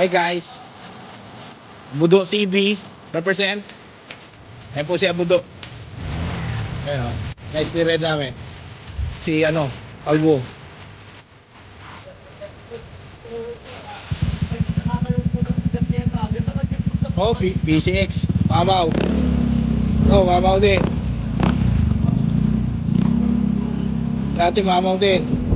Hi guys, Budo TV represent. Ayan po si Abudo. Ayan o, na-inspired namin. Si Albo. Oh, PCX, Mamaw. Oh, Mamaw din. Dati Mamaw din.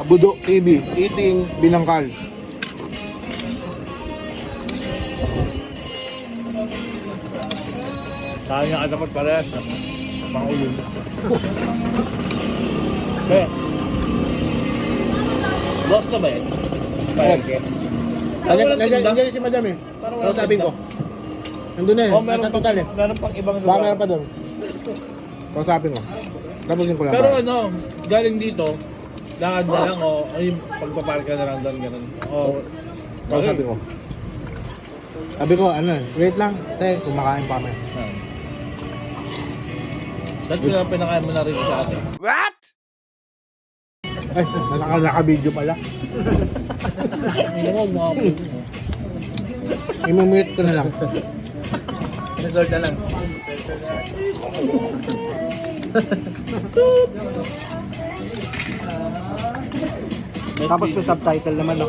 Budo TV, eating binangkal. Saan nga dapat parehas? Pangulo. Kaya? Boss na ba yan? Palengke. Nandiyan si madam eh. Kausapin ko. Nandun na eh. Nasa total eh. Meron pang ibang Baka lugar. meron pa doon. Kausapin ko. Tapusin ko lang. Pero pa. galing dito, lakad na lang o ay pagpapark ka na lang doon, gano'n. Kausapin ko. Sabi ko, wait lang. Tay, kumakain pa kami. Ba't mo na pinakain mo na rin sa atin? What? Ay, naka-video pala. Hindi mo, mga I-mute ko na lang. record na lang. Tapos may subtitle naman, no?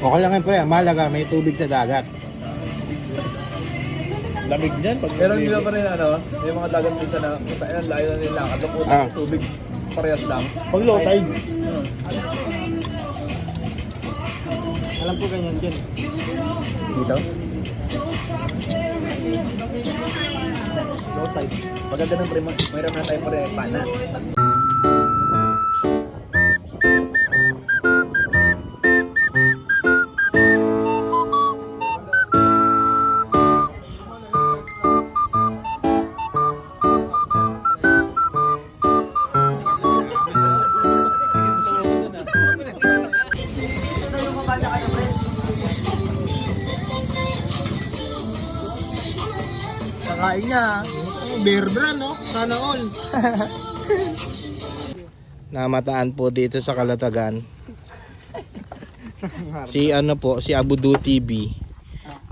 Okay lang yan, pre. Mahalaga, may tubig sa dagat. Lamig niyan. Pero hindi pa rin yung mga dagat minsan na ayun, layo na nila, kadukot Ah. ng tubig, parehas lang. Pag low tide. Alam po ganyan dyan. Dito? Low tide. Maganda ng prima, mayroon na tayo pareha pana. Kakain niya. Bear brand, no? Sana all. Namataan po dito sa Kalatagan. Si ano po, si Abudu TV.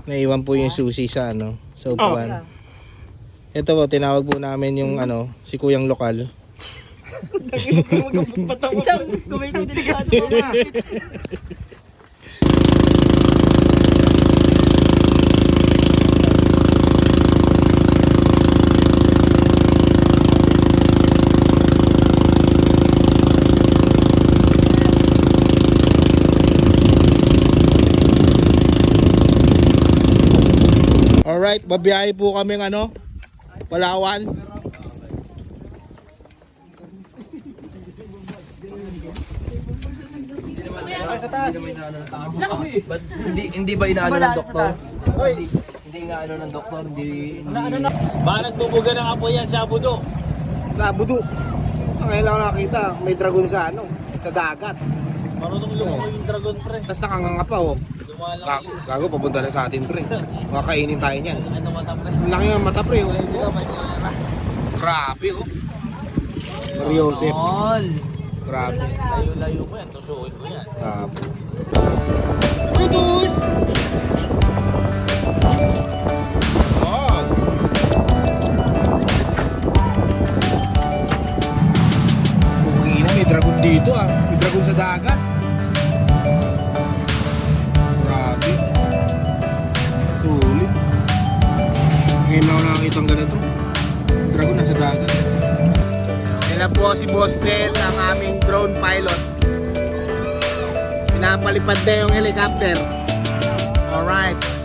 Naiwan po yung susi sa ano, sa upuan. Ito po, tinawag po namin yung ano, si Kuyang Lokal. Kumain delikado na. Alright, babiyahe po kami ng ano, Palawan. Ba't hindi ba inaano ng doktor? Hindi inaano ng doktor, hindi... Ba nagbubuga ng apoy yan sa Abudo? Sa Abudu. Ngayon lang ako nakakita, may dragon sa ano, sa dagat. Marunong lumako yung dragon pre. Tapos nakanganga pa oh. Lumalang Gago, papunta na sa atin pre. Makakainin tayo niyan. ano mata pre. Ang laki ng mata pre oh. May mga Grabe oh. Mariosep. Grabe. layo-layo ko yan. Tusukin ko yan. Grabe. Tudus! Oh! Pumingin na, may dragon dito ah. May dragon sa dagat. Grabe. Sulit. Ngayon lang ako nakakita ng ganito. Dragon na sa dagat. Yan na po si Boss Del, ang aming drone pilot. Pinapalipad na yung helicopter. Alright.